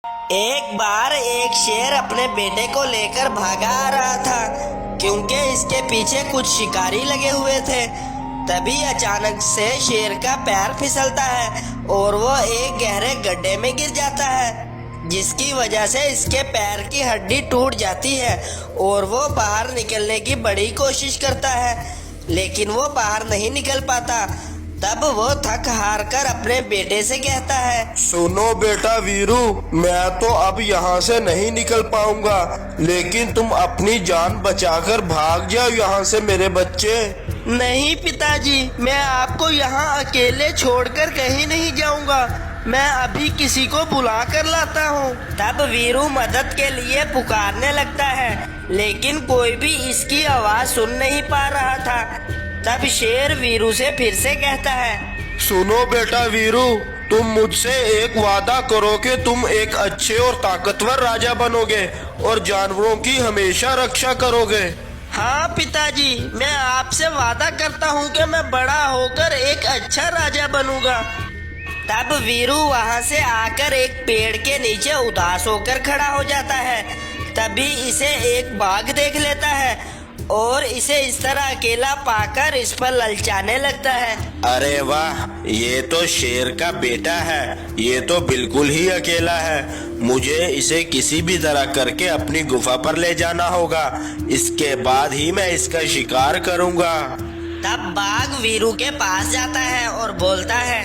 एक बार एक शेर अपने बेटे को लेकर भागा आ रहा था क्योंकि इसके पीछे कुछ शिकारी लगे हुए थे। तभी अचानक से शेर का पैर फिसलता है और वो एक गहरे गड्ढे में गिर जाता है, जिसकी वजह से इसके पैर की हड्डी टूट जाती है और वो बाहर निकलने की बड़ी कोशिश करता है, लेकिन वो बाहर नहीं निकल पाता। तब वो थक हार कर अपने बेटे से कहता है, सुनो बेटा वीरू, मैं तो अब यहाँ से नहीं निकल पाऊंगा, लेकिन तुम अपनी जान बचाकर भाग जाओ यहाँ से मेरे बच्चे। नहीं पिताजी, मैं आपको यहाँ अकेले छोड़कर कहीं नहीं जाऊंगा, मैं अभी किसी को बुला कर लाता हूँ। तब वीरू मदद के लिए पुकारने लगता है, लेकिन कोई भी इसकी आवाज सुन नहीं पा रहा था। तब शेर वीरू से फिर से कहता है, सुनो बेटा वीरू, तुम मुझसे एक वादा करो कि तुम एक अच्छे और ताकतवर राजा बनोगे और जानवरों की हमेशा रक्षा करोगे। हाँ पिताजी, मैं आपसे वादा करता हूँ कि मैं बड़ा होकर एक अच्छा राजा बनूंगा। तब वीरू वहाँ से आकर एक पेड़ के नीचे उदास होकर खड़ा हो जाता है। तभी इसे एक बाघ देख लेता है और इसे इस तरह अकेला पाकर इस पर ललचाने लगता है। अरे वाह, ये तो शेर का बेटा है, ये तो बिल्कुल ही अकेला है। मुझे इसे किसी भी तरह करके अपनी गुफा पर ले जाना होगा, इसके बाद ही मैं इसका शिकार करूंगा। तब बाघ वीरू के पास जाता है और बोलता है,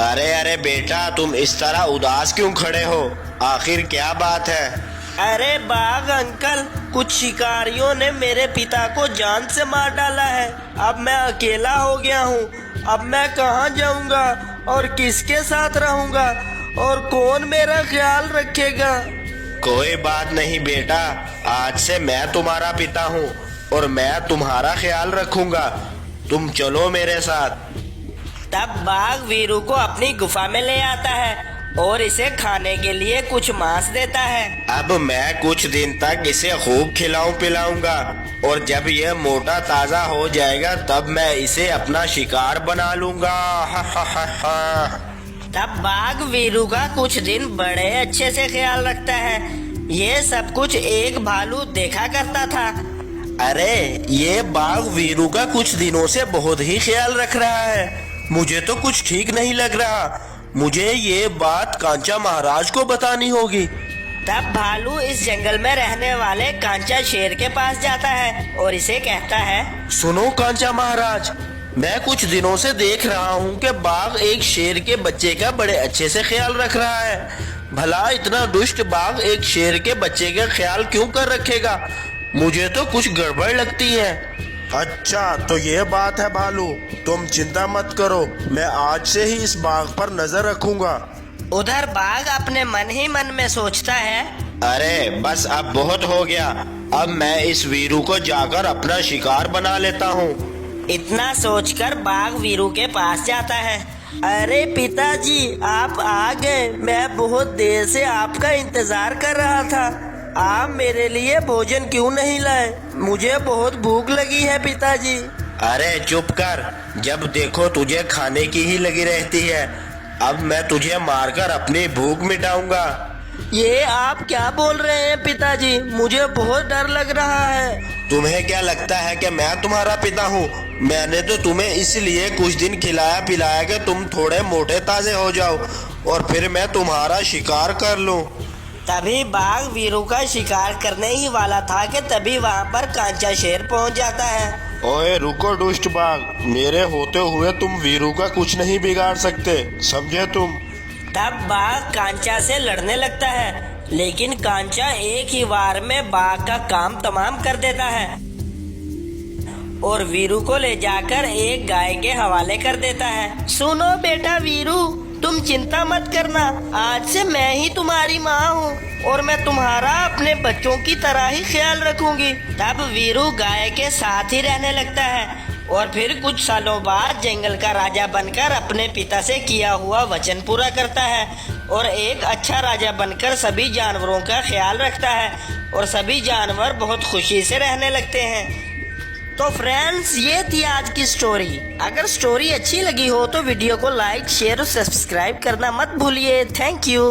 अरे अरे बेटा, तुम इस तरह उदास क्यों खड़े हो? आखिर क्या बात है? अरे बाघ अंकल, कुछ शिकारियों ने मेरे पिता को जान से मार डाला है। अब मैं अकेला हो गया हूँ। अब मैं कहाँ जाऊँगा और किसके साथ रहूँगा और कौन मेरा ख्याल रखेगा? कोई बात नहीं बेटा, आज से मैं तुम्हारा पिता हूँ और मैं तुम्हारा ख्याल रखूंगा। तुम चलो मेरे साथ। तब बाघ वीरू को अपनी गुफा में ले आता है और इसे खाने के लिए कुछ मांस देता है। अब मैं कुछ दिन तक इसे खूब खिलाऊं पिलाऊंगा और जब यह मोटा ताजा हो जाएगा तब मैं इसे अपना शिकार बना लूंगा। हा हा हा हा। तब बाघ वीरू का कुछ दिन बड़े अच्छे से ख्याल रखता है। ये सब कुछ एक भालू देखा करता था। अरे, ये बाघ वीरू का कुछ दिनों से बहुत ही ख्याल रख रहा है, मुझे तो कुछ ठीक नहीं लग रहा। मुझे ये बात कांचा महाराज को बतानी होगी। तब भालू इस जंगल में रहने वाले कांचा शेर के पास जाता है और इसे कहता है, सुनो कांचा महाराज, मैं कुछ दिनों से देख रहा हूँ कि बाघ एक शेर के बच्चे का बड़े अच्छे से ख्याल रख रहा है। भला इतना दुष्ट बाघ एक शेर के बच्चे का ख्याल क्यों कर रखेगा? मुझे तो कुछ गड़बड़ लगती है। अच्छा, तो ये बात है भालू, तुम चिंता मत करो, मैं आज से ही इस बाघ पर नजर रखूंगा। उधर बाघ अपने मन ही मन में सोचता है, अरे बस अब बहुत हो गया, अब मैं इस वीरू को जाकर अपना शिकार बना लेता हूँ। इतना सोचकर बाघ वीरू के पास जाता है। अरे पिताजी, आप आ गए, मैं बहुत देर से आपका इंतजार कर रहा था। आप मेरे लिए भोजन क्यों नहीं लाए? मुझे बहुत भूख लगी है पिताजी। अरे चुप कर, जब देखो तुझे खाने की ही लगी रहती है। अब मैं तुझे मारकर अपनी भूख मिटाऊंगा। ये आप क्या बोल रहे हैं पिताजी? मुझे बहुत डर लग रहा है। तुम्हें क्या लगता है कि मैं तुम्हारा पिता हूँ? मैंने तो तुम्हें इसलिए कुछ दिन खिलाया पिलाया कि तुम थोड़े मोटे ताजे हो जाओ और फिर मैं तुम्हारा शिकार कर लूँ। तभी बाघ वीरू का शिकार करने ही वाला था कि तभी वहाँ पर कांचा शेर पहुँच जाता है। ओए रुको दुष्ट बाघ, मेरे होते हुए तुम वीरू का कुछ नहीं बिगाड़ सकते, समझे तुम? तब बाघ कांचा से लड़ने लगता है, लेकिन कांचा एक ही वार में बाघ का काम तमाम कर देता है और वीरू को ले जाकर एक गाय के हवाले कर देता है। सुनो बेटा वीरू, तुम चिंता मत करना, आज से मैं ही तुम्हारी माँ हूँ और मैं तुम्हारा अपने बच्चों की तरह ही ख्याल रखूंगी। तब वीरू गाय के साथ ही रहने लगता है और फिर कुछ सालों बाद जंगल का राजा बनकर अपने पिता से किया हुआ वचन पूरा करता है और एक अच्छा राजा बनकर सभी जानवरों का ख्याल रखता है और सभी जानवर बहुत खुशी से रहने लगते हैं। तो फ्रेंड्स, ये थी आज की स्टोरी। अगर स्टोरी अच्छी लगी हो तो वीडियो को लाइक, शेयर और सब्सक्राइब करना मत भूलिए। Thank you.